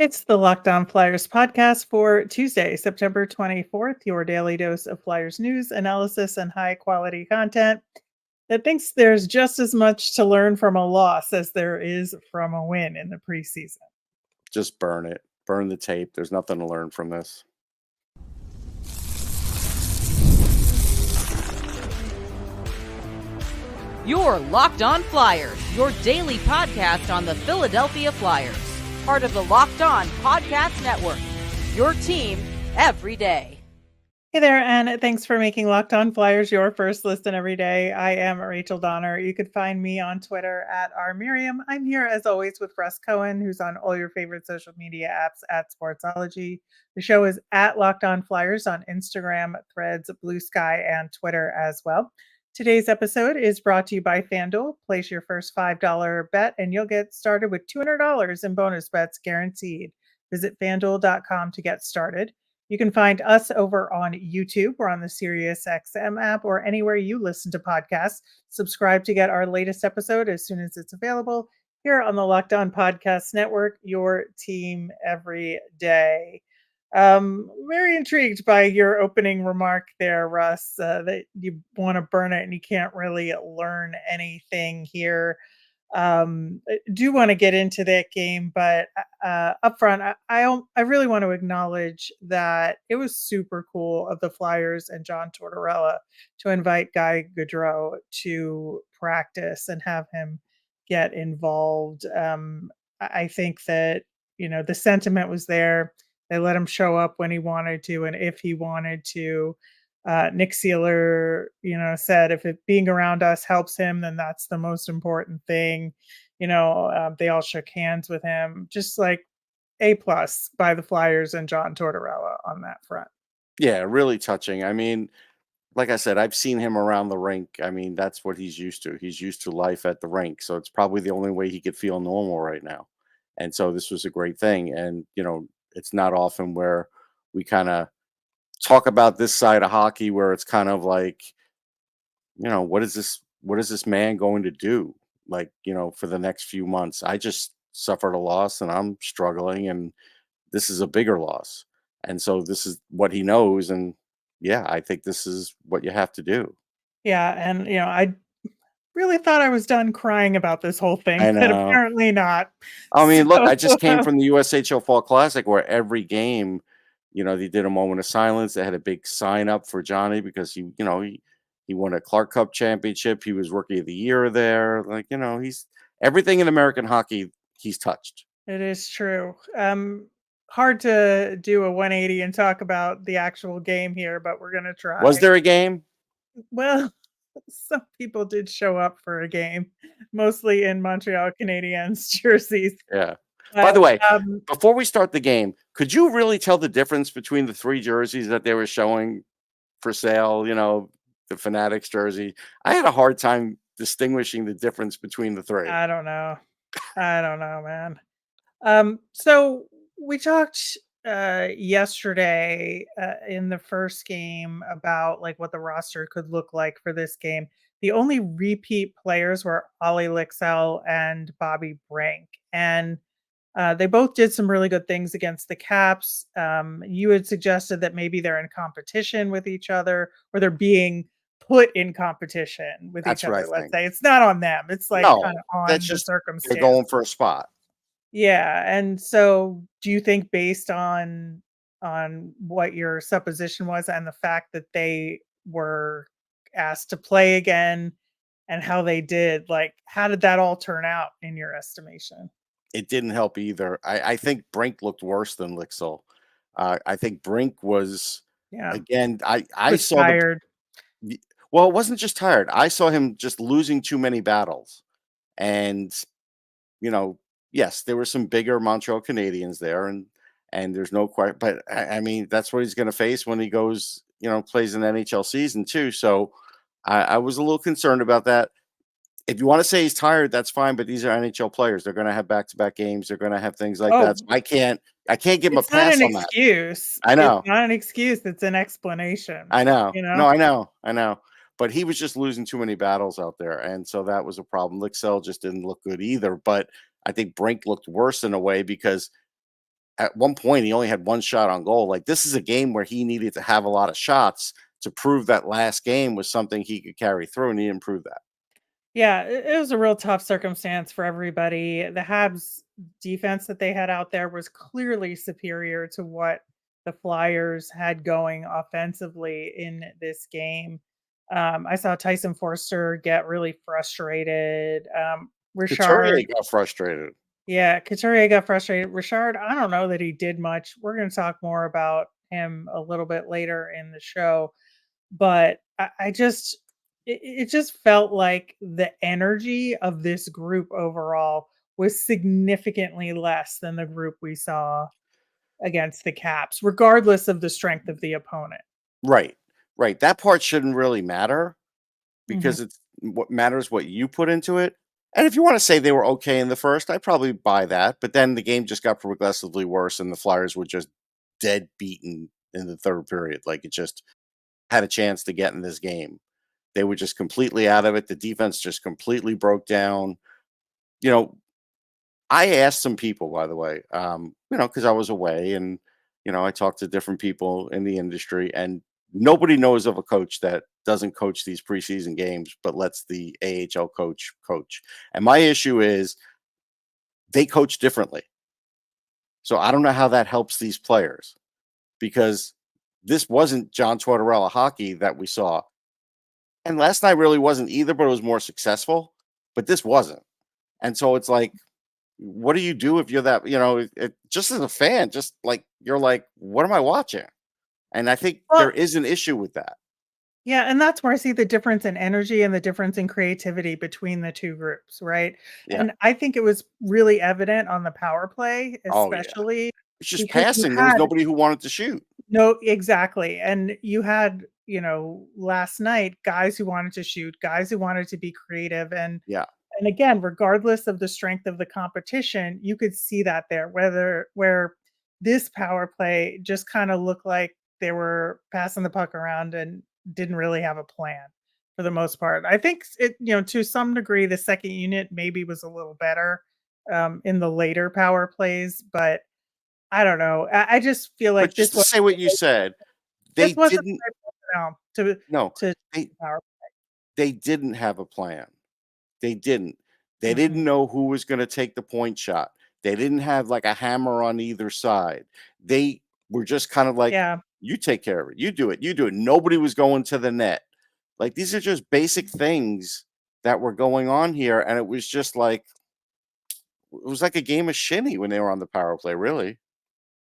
It's the Locked On Flyers podcast for Tuesday, September 24th, your daily dose of Flyers news, analysis, and high quality content that thinks there's just as much to learn from a loss as there is from a win in the preseason. Just burn it. Burn the tape. There's nothing to learn from this. You're Locked On Flyers, your daily podcast on the Philadelphia Flyers. Part of the Locked On Podcast Network, your team every day. Hey there, and thanks for making Locked On Flyers your first listen every day. I am Rachel Donner. You could find me on Twitter at rmiriam. I'm here as always with Russ Cohen, who's on all your favorite social media apps at Sportsology. The show is at Locked On Flyers on Instagram, Threads, Blue Sky, and Twitter as well. Today's episode is brought to you by FanDuel. Place your first $5 bet and you'll get started with $200 in bonus bets guaranteed. Visit FanDuel.com to get started. You can find us over on YouTube or on the SiriusXM app or anywhere you listen to podcasts. Subscribe to get our latest episode as soon as it's available here on the Locked On Podcast Network, your team every day. Very intrigued by your opening remark there, Russ, that you want to burn it and you can't really learn anything here. I do want to get into that game, but up front, I really want to acknowledge that it was super cool of the Flyers and John Tortorella to invite Guy Gaudreau to practice and have him get involved. I think that, the sentiment was there. They let him show up when he wanted to and if he wanted to. Nick Seeler, said if being around us helps him, then that's the most important thing. They all shook hands with him. Just like A+ by the Flyers and John Tortorella on that front. Yeah, really touching. I mean, like I said, I've seen him around the rink. I mean, that's what he's used to. He's used to life at the rink. So it's probably the only way he could feel normal right now. And so this was a great thing. And, it's not often where we kind of talk about this side of hockey where it's kind of like, what is this man going to do? Like, for the next few months. I just suffered a loss and I'm struggling and this is a bigger loss. And so this is what he knows. And yeah, I think this is what you have to do. Yeah. And, I really thought I was done crying about this whole thing, I but know. apparently not. I mean, look, I just came from the USHL Fall Classic where every game, they did a moment of silence. They had a big sign up for Johnny because he won a Clark Cup championship. He was Rookie of the Year there. Like, he's everything in American hockey he's touched. It is true. Hard to do a 180 and talk about the actual game here, but we're going to try. Was there a game? Well, some people did show up for a game, mostly in Montreal Canadiens jerseys. Yeah. By the way, before we start the game, could you really tell the difference between the three jerseys that they were showing for sale? The Fanatics jersey. I had a hard time distinguishing the difference between the three. I don't know, man. So we talked yesterday in the first game about like what the roster could look like for this game. The only repeat players were Ollie Lixell and Bobby Brink, and they both did some really good things against the Caps. You had suggested that maybe they're in competition with each other, or they're being put in competition with each other. Let's say it's not on them; it's like kind of on the circumstance. They're going for a spot. Yeah, and so do you think based on what your supposition was and the fact that they were asked to play again and how they did, like how did that all turn out in your estimation? It didn't help either. I think Brink looked worse than Lixell. I think Brink was again. I saw tired. Well, it wasn't just tired. I saw him just losing too many battles, and yes, there were some bigger Montreal Canadiens there, and there's no question. But I mean, that's what he's going to face when he goes, plays an NHL season too. So I was a little concerned about that. If you want to say he's tired, that's fine. But these are NHL players; they're going to have back-to-back games. They're going to have things like that. So I can't give him a pass on that. Excuse. I know. It's not an excuse. It's an explanation. I know. No, I know. But he was just losing too many battles out there, and so that was a problem. Lixell just didn't look good either. But I think Brink looked worse in a way because at one point he only had one shot on goal. Like, this is a game where he needed to have a lot of shots to prove that last game was something he could carry through, and he didn't prove that. Yeah, it was a real tough circumstance for everybody. The Habs defense that they had out there was clearly superior to what the Flyers had going offensively in this game. I saw Tyson Forster get really frustrated. Couturier Richard, got frustrated. yeah, Couturier got frustrated. Richard, I don't know that he did much. We're going to talk more about him a little bit later in the show, but I just it just felt like the energy of this group overall was significantly less than the group we saw against the Caps, regardless of the strength of the opponent. Right. Right. That part shouldn't really matter Mhm. because it's what matters what you put into it. And if you want to say they were okay in the first, I'd probably buy that. But then the game just got progressively worse, and the Flyers were just dead beaten in the third period. Like, it just had a chance to get in this game. They were just completely out of it. The defense just completely broke down. You know, I asked some people, by the way, because I was away, and I talked to different people in the industry, and nobody knows of a coach that doesn't coach these preseason games, but lets the AHL coach. And my issue is they coach differently. So I don't know how that helps these players, because this wasn't John Tortorella hockey that we saw. And last night really wasn't either, but it was more successful. But this wasn't. And so it's like, what do you do if you're that, just as a fan, just like, you're like, what am I watching? And I think there Well, is an issue with that. yeah, and that's where I see the difference in energy and the difference in creativity between the two groups, right? Yeah. And I think it was really evident on the power play, Oh, yeah. especially It's just because you passing. There was had nobody who wanted to shoot. no, exactly. And you had, last night, guys who wanted to shoot, guys who wanted to be creative. Yeah. And again, regardless of the strength of the competition, you could see that there, where this power play just kind of looked like they were passing the puck around and didn't really have a plan for the most part. I think it, to some degree, the second unit maybe was a little better in the later power plays, but I don't know. I just feel But like just to say what you said, they this wasn't didn't, the right personnel no, to they, power. they didn't have a plan. They didn't. They didn't Mhm. know who was going to take the point shot. They didn't have like a hammer on either side. They were just kind of like, Yeah. you take care of it. You do it. You do it. Nobody was going to the net. Like, these are just basic things that were going on here. And it was just like, it was like a game of shinny when they were on the power play, really.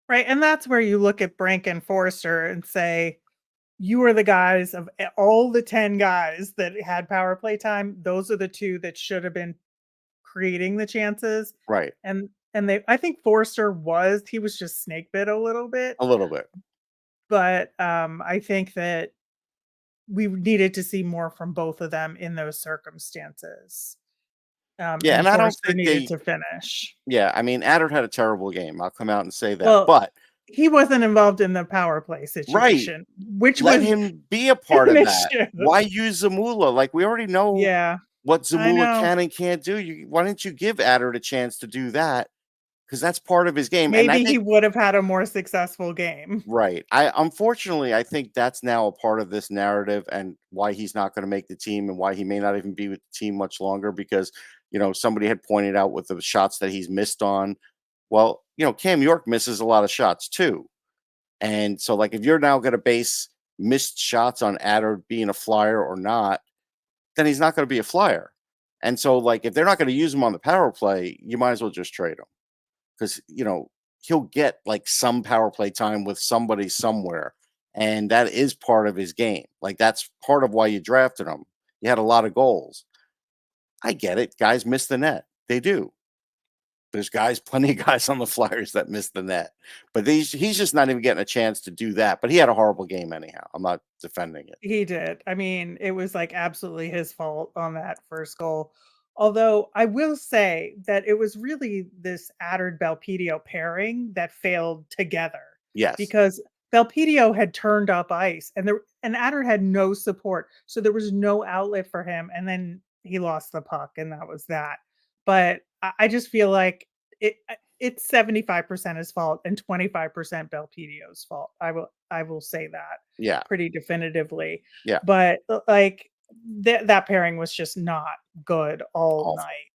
Right, and that's where you look at Brink and Forrester and say, "You are the guys of all the 10 guys that had power play time, those are the 2 that should have been creating the chances." Right. And I think Forrester he was just snake bit a little bit, A little bit. but, I think that we needed to see more from both of them in those circumstances. Yeah. And And I don't Forrester think needed to finish. yeah. I mean, Adder had a terrible game. I'll come out and say that. Well, But, he wasn't involved in the power play right. situation, which Let was him be a part an of that. issue. Why use Zamula? Like, we already know Yeah, what I Zamula know. can and can't do. Why didn't you give Adder a chance to do that? Because that's part of his game. And I Maybe he think, would have had a more successful game. right. Unfortunately, I think that's now a part of this narrative, and why he's not going to make the team, and why he may not even be with the team much longer, because, somebody had pointed out with the shots that he's missed on. Well, Cam York misses a lot of shots too. And so, like, if you're now going to base missed shots on Adder being a Flyer or not, then he's not going to be a Flyer. And so, like, if they're not going to use him on the power play, you might as well just trade him, because, he'll get like some power play time with somebody somewhere. And that is part of his game. Like, that's part of why you drafted him. He had a lot of goals. I get it. Guys miss the net. They do. There's plenty of guys on the Flyers that miss the net, but he's just not even getting a chance to do that. But he had a horrible game anyhow. I'm not defending it. He did. I mean, it was like absolutely his fault on that first goal. Although I will say that it was really this Adder Belpedio pairing that failed together, Yes. because Belpedio had turned up ice and Adder had no support. So there was no outlet for him. And then he lost the puck, and that was that. But I just feel like it's 75% his fault and 25% Belpedio's fault. I will say that Yeah. pretty definitively. Yeah. But like that pairing was just not good all Awful. night,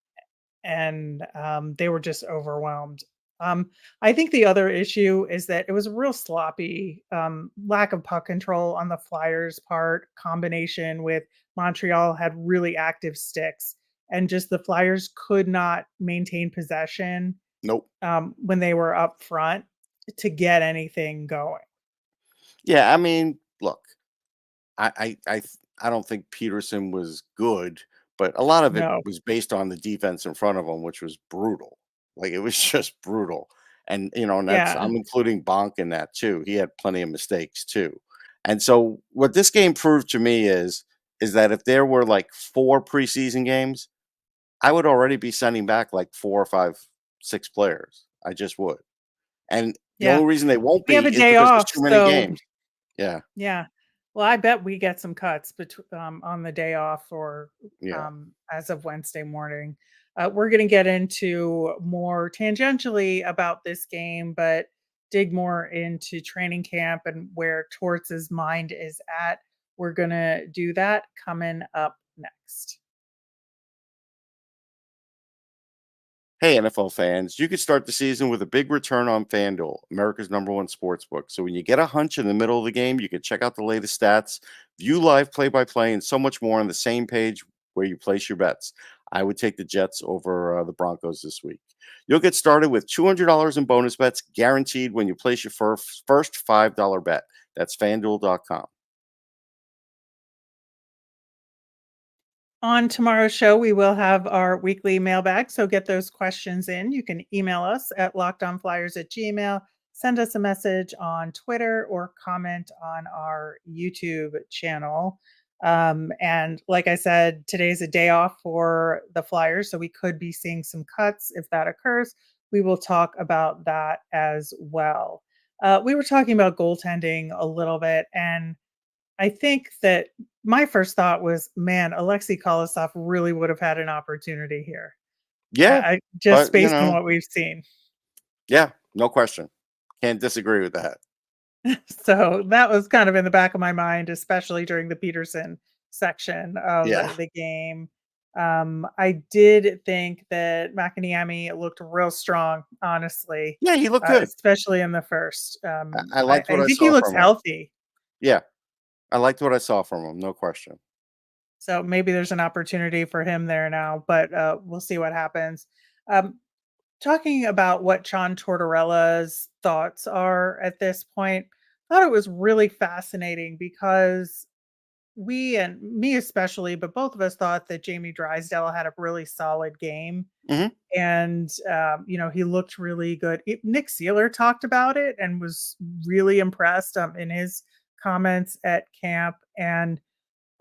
and they were just overwhelmed. I think the other issue is that it was a real sloppy lack of puck control on the Flyers' part, combination with Montreal had really active sticks, and just the Flyers could not maintain possession Nope. when they were up front to get anything going. Yeah, I mean, look, I don't think Peterson was good, but a lot of it No. was based on the defense in front of him, which was brutal. Like it was just brutal. And and that's Yeah. I'm including Bonk in that too. He had plenty of mistakes too. And so what this game proved to me is that if there were like 4 preseason games, I would already be sending back like 4 or 5, 6 players. I just would. And the Yeah. only reason they won't We have be a is day because there's off, too many so games. Yeah. yeah. Well, I bet we get some cuts on the day off or Yeah. as of Wednesday morning. We're going to get into more tangentially about this game, but dig more into training camp and where Torts' mind is at. We're going to do that coming up next. Hey, NFL fans, you could start the season with a big return on FanDuel, America's #1 sportsbook. So when you get a hunch in the middle of the game, you can check out the latest stats, view live play-by-play, and so much more on the same page where you place your bets. I would take the Jets over the Broncos this week. You'll get started with $200 in bonus bets guaranteed when you place your first $5 bet. That's FanDuel.com. On tomorrow's show, we will have our weekly mailbag. So get those questions in. You can email us at lockedonflyers@gmail.com, send us a message on Twitter, or comment on our YouTube channel. And like I said, today's a day off for the Flyers, so we could be seeing some cuts if that occurs. We will talk about that as well. We were talking about goaltending a little bit, and I think that my first thought was, man, Alexei Kolosov really would have had an opportunity here. Yeah, I just but, based on what we've seen. yeah, no question. Can't disagree with that. So that was kind of in the back of my mind, especially during the Peterson section of Yeah. the game. I did think that McAniemi looked real strong, honestly, Yeah, he looked good. especially in the first. I liked what I think he saw looks from him. healthy. Yeah, I liked what I saw from him, no question. So maybe there's an opportunity for him there now, but we'll see what happens. Um, Talking about what John Tortorella's thoughts are at this point, I thought it was really fascinating because we, and me especially, but both of us thought that Jamie Drysdale had a really solid game. Mhm. And, he looked really good. Nick Seeler talked about it and was really impressed in his comments at camp. And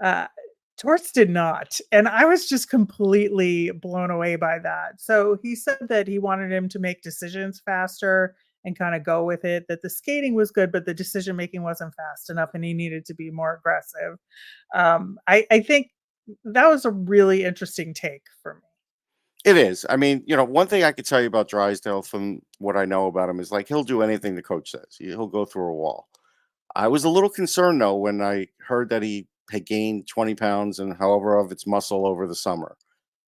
uh, Torts did not, and I was just completely blown away by that. So he said that he wanted him to make decisions faster and kind of go with it, that the skating was good, but the decision making wasn't fast enough and he needed to be more aggressive. I think that was a really interesting take for me. It is. I mean, one thing I could tell you about Drysdale from what I know about him is like he'll do anything the coach says. He'll go through a wall. I was a little concerned though when I heard that he had gained 20 pounds and however of its muscle over the summer.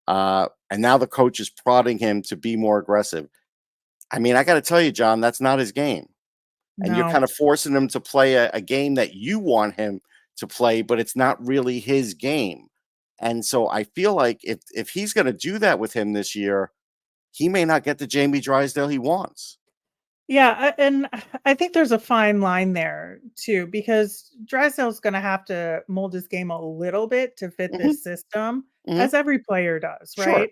And now the coach is prodding him to be more aggressive. I mean, I got to tell you, John, that's not his game. And you're No. kind of forcing him to play a game that you want him to play, but it's not really his game. And so I feel like if he's going to do that with him this year, he may not get the Jamie Drysdale he wants. Yeah, and I think there's a fine line there too, because Drysdale's going to have to mold his game a little bit to fit Hmm. this system, Hmm. as every player does, Sure. right?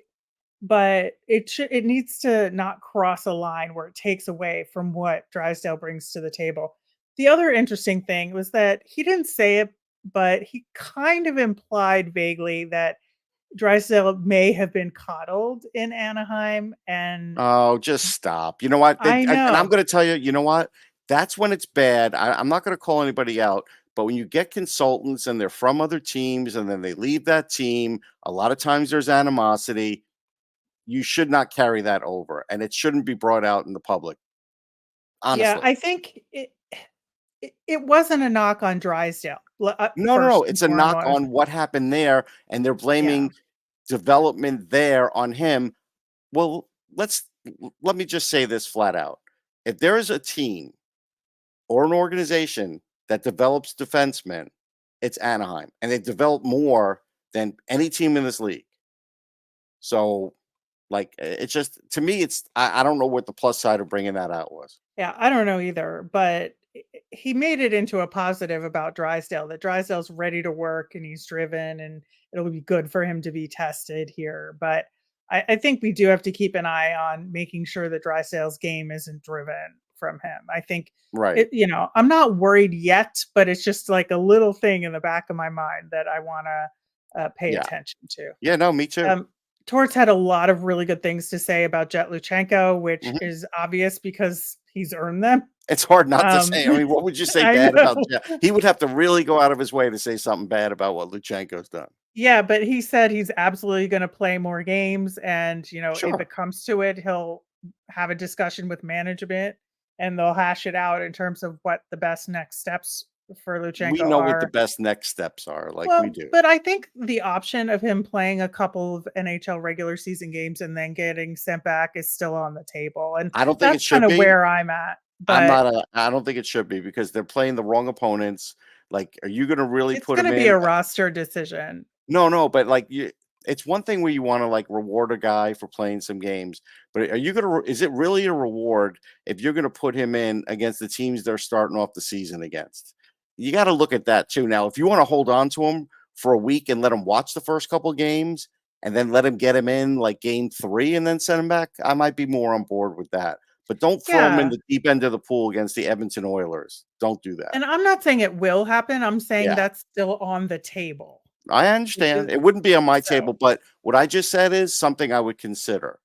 But it needs to not cross a line where it takes away from what Drysdale brings to the table. The other interesting thing was that he didn't say it, but he kind of implied vaguely that Drysdale may have been coddled in Anaheim, and Oh, just stop. You know what? I And I'm know. going to tell you, you know what? That's when it's bad. I'm not going to call anybody out, but when you get consultants and they're from other teams and then they leave that team, a lot of times there's animosity. you should not carry that over, and it shouldn't be brought out in the public. Yeah, Honestly. I think it wasn't a knock on Drysdale, No. first and It's a knock foremost. on what happened there, and they're Yeah. blaming development there on him. Well, let me just say this flat out. If there is a team or an organization that develops defensemen, it's Anaheim, and they develop more than any team in this league. So, like, it's just to me, I don't know what the plus side of bringing that out was. Yeah, I don't know either, but he made it into a positive about Drysdale, that Drysdale's ready to work and he's driven and it'll be good for him to be tested here. But I think we do have to keep an eye on making sure that Drysdale's game isn't driven from him. I think Right. I'm not worried yet, but it's just like a little thing in the back of my mind that I want to pay Yeah. attention to. Yeah. No, me too. Torts had a lot of really good things to say about Jet Luchenko, which Mhm. is obvious because he's earned them. It's hard not to Um, say. I mean, what would you say I bad about know. Jeff? He would have to really go out of his way to say something bad about what Luchenko's done. Yeah, but he said he's absolutely gonna play more games and, if Sure. it comes to it, he'll have a discussion with management and they'll hash it out in terms of what the best next steps for We Luchenko know what the are. best next steps are, like we Well, do. but I think the option of him playing a couple of NHL regular season games and then getting sent back is still on the table, and I don't think it that's should kinda be. where I'm at, but I don't think it should be because they're playing the wrong opponents. Like, are you gonna really it's put him gonna be in? a roster decision. No, but like it's one thing where you want to like reward a guy for playing some games, but are you gonna? Is it really a reward if you're gonna put him in against the teams they're starting off the season against? You got to look at that too. Now, if you want to hold on to him for a week and let him watch the first couple games, and then let him get him in like game 3 and then send him back, I might be more on board with that. But don't throw him in Yeah, the deep end of the pool against the Edmonton Oilers. Don't do that. and I'm not saying it will happen, I'm saying Yeah. that's still on the table. I Which is understand. It wouldn't be on my so, table, but what I just said is something I would consider.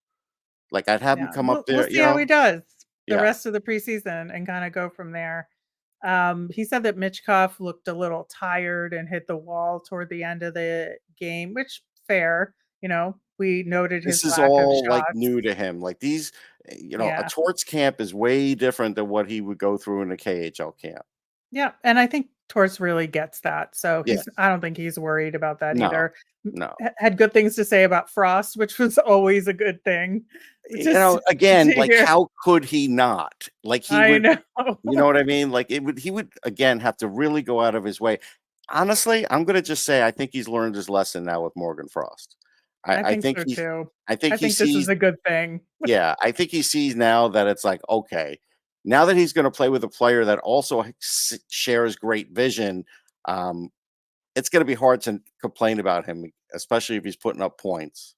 Like, I'd have him yeah, come up we'll there, see how he does the Yeah. rest of the preseason and kinda go from there. He said that Mitchkov looked a little tired and hit the wall toward the end of the game, which fair, we noted This his is lack of all, like, shots. new to him. Like, these a Yeah. Torts camp is way different than what he would go through in a KHL camp. Yeah, and I think Torts really gets that, so Yes. I don't think he's worried about that No, either. no. Had good things to say about Frost, which was always a good thing. Just to Again, like, hear. how could he not? Like, he I would know. you know what I mean? Like, he would, again, have to really go out of his way. Honestly, I'm gonna just say I think he's learned his lesson now with Morgan Frost. I I think think so he's too. I think I he think this is sees a good thing. Yeah, I think he sees now that it's like, okay, now that he's going to play with a player that also shares great vision, um, it's going to be hard to complain about him, especially if he's putting up points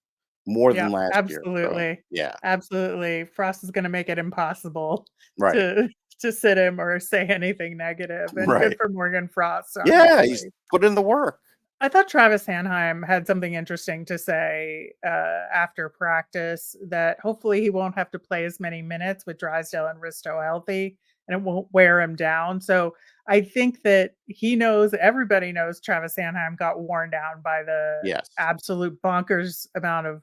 more than Yeah, last year. So, absolutely. yeah, Absolutely. Frost is gonna make it impossible right, to sit him or say anything negative, and good right. for Morgan Frost, Yeah, he's obviously. put in the work. I thought Travis Anheim had something interesting to say, after practice, that hopefully he won't have to play as many minutes with Drysdale and Risto healthy, and it won't wear him down. So I think that everybody knows Travis Anheim got worn down by the Yes. absolute bonkers amount of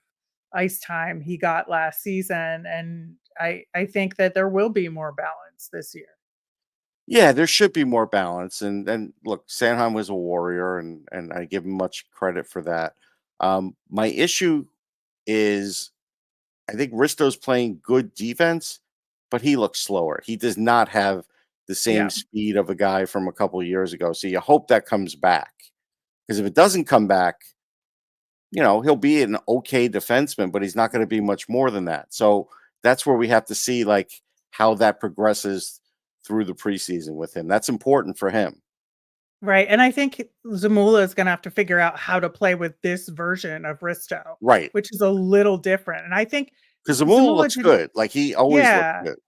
ice time he got last season, and I think that there will be more balance this year. Yeah, there should be more balance. And look, Sanheim was a warrior, and I give him much credit for that. My issue is I think Risto's playing good defense, but he looks slower. He does not have the same Yeah. speed of a guy from a couple of years ago. So you hope that comes back. Because if it doesn't come back, he'll be an okay defenseman, but he's not going to be much more than that. So that's where we have to see like how that progresses through the preseason with him. That's important for him. Right, and I think Zamula is gonna have to figure out how to play with this version of Risto, Right. which is a little different, and I think Because Zamula Zamula looks did. good. Like he always looks Yeah, good.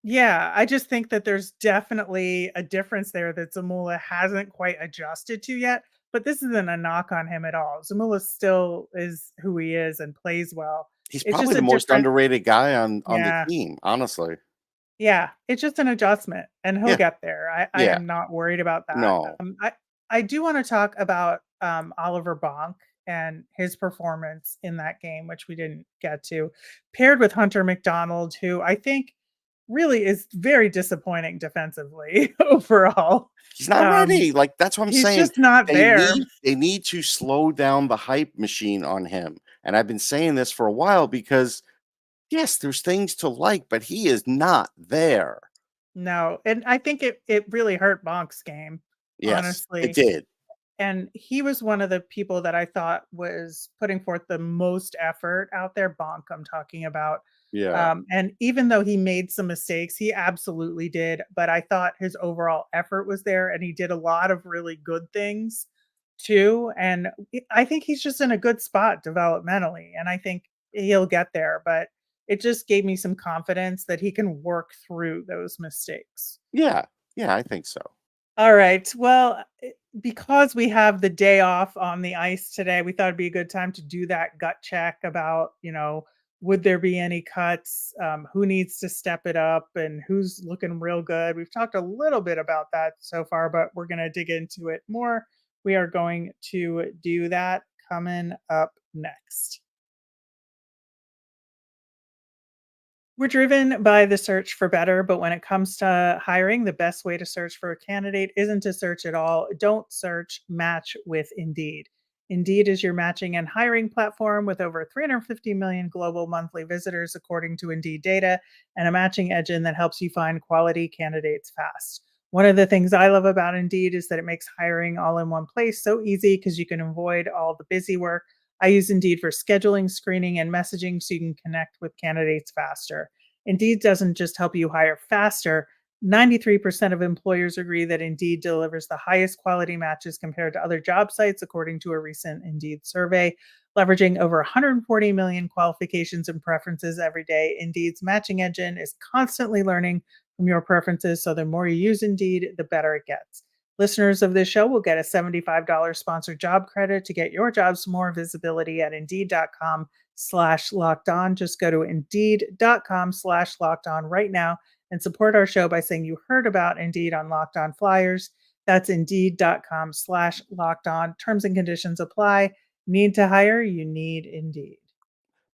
yeah, I just think that there's definitely a difference there that Zamula hasn't quite adjusted to yet, but this isn't a knock on him at all. Zamula still is who he is and plays well. He's It's probably just a the most different. underrated guy on the Yeah. team, honestly. Yeah, it's just an adjustment, and he'll Yeah. get there. I Yeah. am not worried about that. No. I do wanna talk about, Oliver Bonk and his performance in that game, which we didn't get to, paired with Hunter McDonald, who I think really is very disappointing defensively overall. He's not Um, ready. Like, that's what I'm he's saying. just not They there. need to slow down the hype machine on him. And I've been saying this for a while because yes, there's things to like, but he is not there. No, and I think it really hurt Bonk's game, Yes, it honestly. did. And he was one of the people that I thought was putting forth the most effort out there. Bonk, I'm talking about. Yeah. And even though he made some mistakes, he absolutely did. But I thought his overall effort was there, and he did a lot of really good things too. And I think he's just in a good spot developmentally, and I think he'll get there. But it just gave me some confidence that he can work through those mistakes. Yeah. Yeah, I think so. All right. Well, because we have the day off on the ice today, we thought it'd be a good time to do that gut check about, would there be any cuts? Who needs to step it up and who's looking real good? We've talked a little bit about that so far, but we're going to dig into it more. We are going to do that coming up next. We're driven by the search for better, but when it comes to hiring, the best way to search for a candidate isn't to search at all. Don't search, match with Indeed. Indeed is your matching and hiring platform with over 350 million global monthly visitors, according to Indeed data, and a matching engine that helps you find quality candidates fast. One of the things I love about Indeed is that it makes hiring all in one place so easy because you can avoid all the busy work. I use Indeed for scheduling, screening, and messaging so you can connect with candidates faster. Indeed doesn't just help you hire faster. 93% of employers agree that Indeed delivers the highest quality matches compared to other job sites, according to a recent Indeed survey. Leveraging over 140 million qualifications and preferences every day, Indeed's matching engine is constantly learning from your preferences, so the more you use Indeed, the better it gets. Listeners of this show will get a $75 sponsored job credit to get your jobs more visibility at Indeed.com/locked on. Just go to Indeed.com/locked on right now and support our show by saying you heard about Indeed on Locked On Flyers. That's Indeed.com/locked on. Terms and conditions apply. Need to hire? You need Indeed.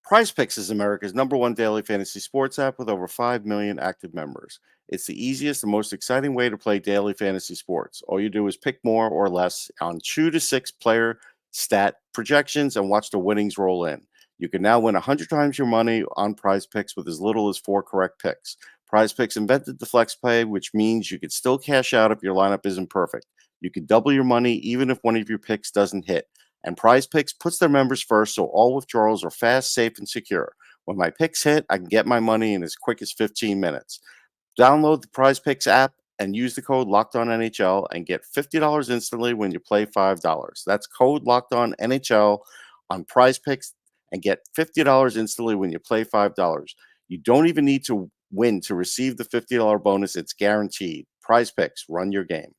PrizePicks is America's #1 daily fantasy sports app with over 5 million active members. It's the easiest and most exciting way to play daily fantasy sports. All you do is pick more or less on 2 to 6 player stat projections and watch the winnings roll in. You can now win 100 times your money on PrizePicks with as little as 4 correct picks. PrizePicks invented the flex play, which means you can still cash out if your lineup isn't perfect. You can double your money even if one of your picks doesn't hit. And PrizePicks puts their members first, so all withdrawals are fast, safe, and secure. When my picks hit, I can get my money in as quick as 15 minutes. Download the PrizePicks app and use the code LOCKEDONNHL and get $50 instantly when you play $5. That's code LOCKEDONNHL on PrizePicks and get $50 instantly when you play $5. You don't even need to win to receive the $50 bonus. It's guaranteed. PrizePicks, run your game.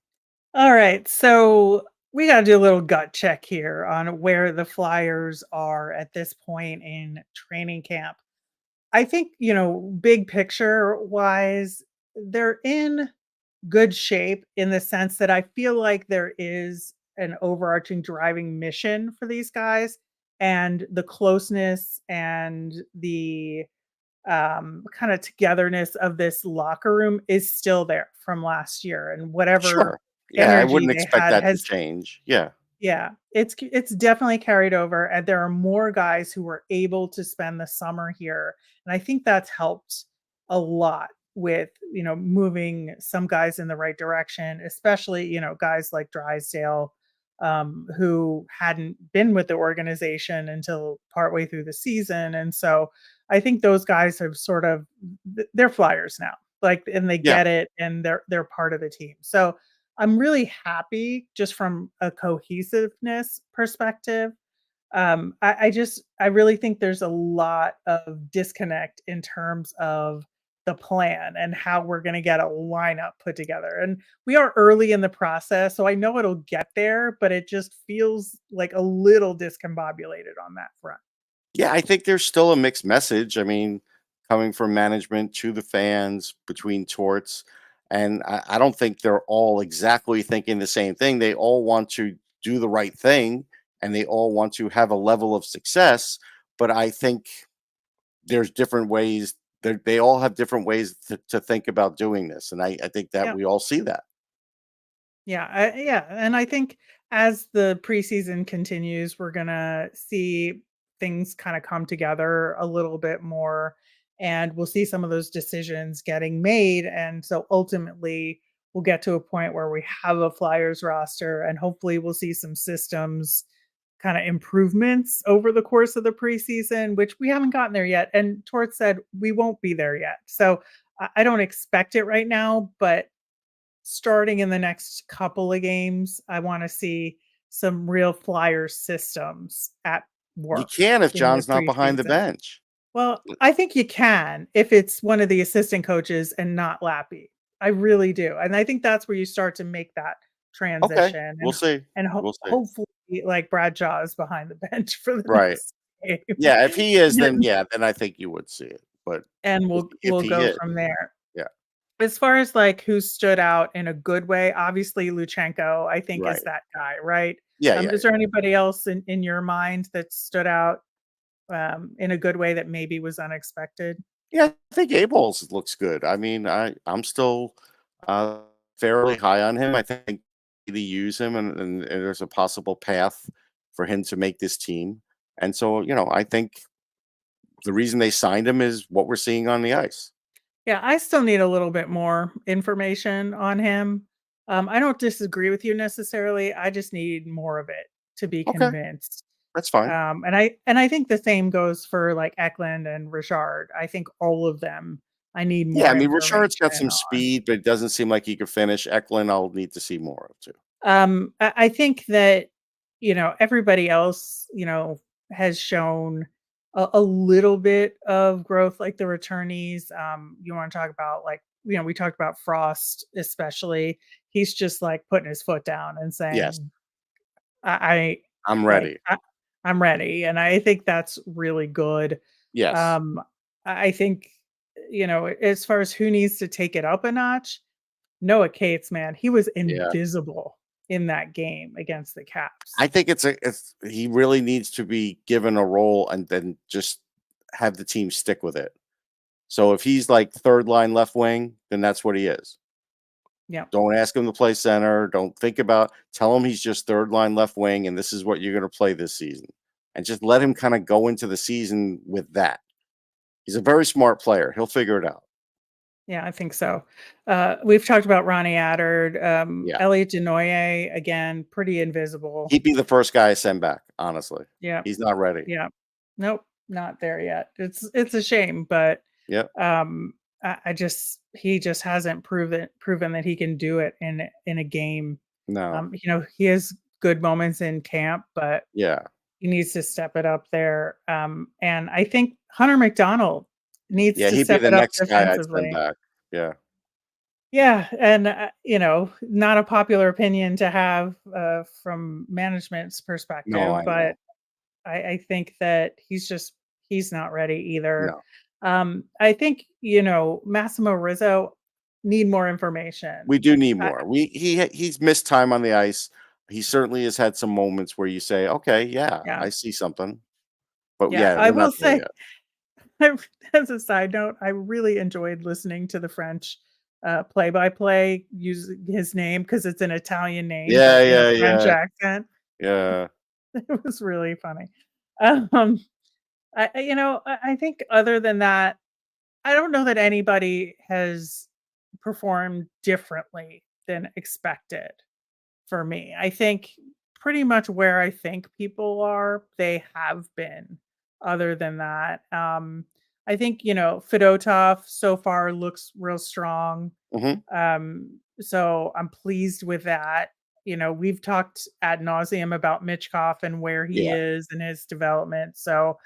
All right. So we got to do a little gut check here on where the Flyers are at this point in training camp. I think, big picture wise, they're in good shape in the sense that I feel like there is an overarching driving mission for these guys, and the closeness and the kind of togetherness of this locker room is still there from last year, and whatever Sure. Yeah, I energy wouldn't they expect had that to has, change. Yeah. yeah, it's definitely carried over, and there are more guys who were able to spend the summer here, and I think that's helped a lot with, moving some guys in the right direction, especially, guys like Drysdale, who hadn't been with the organization until partway through the season, and so I think those guys have sort of they're Flyers now, like, and they Yeah. get it, and they're part of the team. So I'm really happy just from a cohesiveness perspective. I really think there's a lot of disconnect in terms of the plan and how we're going to get a lineup put together. And we are early in the process, so I know it'll get there, but it just feels like a little discombobulated on that front. Yeah, I think there's still a mixed message. I mean, coming from management to the fans between torts. And I don't think they're all exactly thinking the same thing. They all want to do the right thing and they all want to have a level of success. But I think there's different ways. They all have different ways to think about doing this, and I think that Yeah. we all see that. Yeah, and I think as the preseason continues, we're gonna see things kind of come together a little bit more, and we'll see some of those decisions getting made, and so ultimately we'll get to a point where we have a Flyers roster, and hopefully we'll see some systems kind of improvements over the course of the preseason, which we haven't gotten there yet. And Tort said we won't be there yet, so I don't expect it right now, but starting in the next couple of games, I wanna see some real Flyer systems at You work can if in the John's not behind the preseason. bench. Well, I think you can if it's one of the assistant coaches and not Lappy. I really do, and I think that's where you start to make that Okay, transition, we'll see. and We'll see. hopefully, like, Bradshaw is behind the bench for the Right. next game. Yeah, if he is, then yeah, then I think you would see it. But And if we'll he go is, from there. yeah, As far as, like, who stood out in a good way, obviously Luchenko, I think, is right. that guy, right? Yeah, yeah, Is yeah. there anybody else in your mind that stood out, in a good way that maybe was unexpected? Yeah, I think Abels looks good. I mean, I'm still uh, fairly high on him. I think to use him, and there's a possible path for him to make this team. And so, I think the reason they signed him is what we're seeing on the ice. Yeah, I still need a little bit more information on him. I don't disagree with you necessarily, I just need more of it to be Okay, convinced. that's fine. And I think the same goes for, like, Eklund and Richard. I think all of them, I need Yeah, I more mean, information Richard's got some on. speed, but it doesn't seem like he could finish. Eklund, I'll need to see more of too. I think that, everybody else, has shown a little bit of growth, like the returnees. You want to talk about, like, we talked about Frost, especially. He's just like putting his foot down and Yes, saying, I I'm like, ready. I'm ready. And I think that's really good. Yes. Um, I think, as far as who needs to take it up a notch, Noah Cates, man, he was Yeah. invisible in that game against the I Caps. think it's he really needs to be given a role and then just have the team stick with it. So if he's like third line left wing, then that's what he is. Yeah. Don't ask him to play center. Don't think about tell him he's just third line left wing and this is what you're going to play this season. And just let him kind of go into the season with that. He's a very smart player. He'll figure it out. Yeah, I think so. We've talked about Ronnie Attard, Yeah. Elliot Denoye, again, pretty invisible. He'd be the first guy I send back, honestly. Yeah. He's not ready. Yeah. Nope, not there yet. It's a shame, but Yep. I just he just hasn't proven that he can do it in a game. No. He has good moments in camp, but Yeah. he needs to step it up there. And I think Hunter McDonald needs Yeah, to he'd be step the it up next guy I'd send defensively. back. Yeah. Yeah, and not a popular opinion to have from management's No, perspective, I but know. I think that he's not ready either. No. I think Massimo Rizzo need more information. We do need I, more. He's missed time on the ice. He certainly has had some moments where you say, "Okay, yeah, yeah, I see something." But yeah. yeah, I we're will not there say, yet. as a side note, I really enjoyed listening to the French play-by-play use his name because it's an Italian name, Yeah, but in a yeah, French yeah. accent. Yeah. It was really funny. Um, I think other than that, I don't know that anybody has performed differently than expected for me. I think pretty much where I think people are, they have been. Other than that, I think Fedotov so far looks real strong. Mhm. So I'm pleased with that. We've talked ad nauseum about Mitchkov and where he Yeah. is in his development. So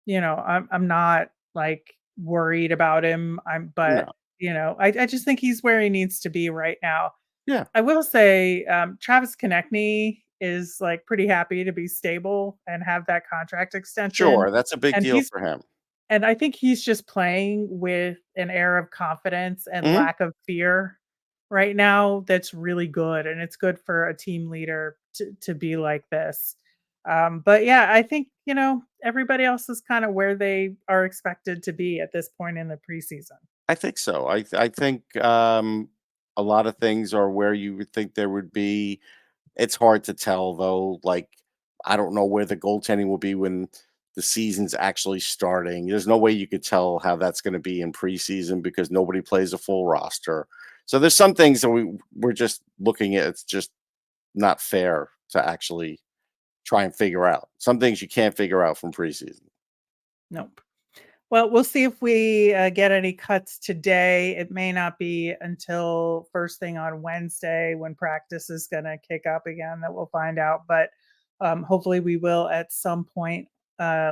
I'm not like worried about him. But No. I just think he's where he needs to be right now. Yeah. I will say, Travis Konechny is like pretty happy to be stable and have that contract extension, Sure, that's a big and deal for him. I think he's just playing with an air of confidence and Mhm. lack of fear right now. That's really good, and it's good for a team leader to be like this. But yeah, I think, everybody else is kind of where they are expected to be at this point in the preseason. I think so. I think a lot of things are where you would think there would be. It's hard to tell though. Like I don't know where the goaltending will be when the season's actually starting. There's no way you could tell how that's going to be in preseason because nobody plays a full roster. So there's some things that we're just looking at. It's just not fair to actually try and figure out. Some things you can't figure out from preseason. Nope. Well, we'll see if we get any cuts today. It may not be until first thing on Wednesday when practice is going to kick up again that we'll find out. But hopefully, we will at some point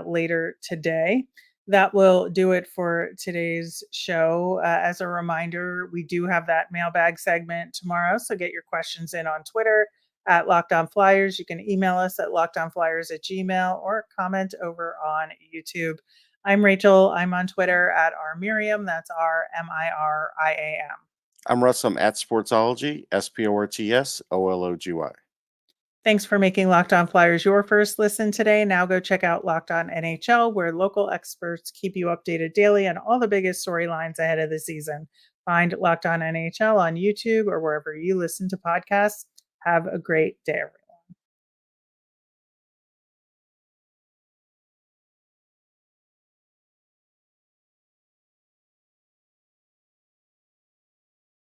later today. That will do it for today's show. As a reminder, we do have that mailbag segment tomorrow. So get your questions in on Twitter at Locked On Flyers. You can email us at lockedonflyers@gmail or comment over on YouTube. I'm Rachel. I'm on Twitter at rmiriam. That's RMIRIAM. I'm Russ. I'm at Sportsology, SPORTSOLOGY. Thanks for making Locked On Flyers your first listen today. Now go check out Locked On NHL, where local experts keep you updated daily on all the biggest storylines ahead of the season. Find Locked On NHL on YouTube or wherever you listen to podcasts. Have a great day, everyone.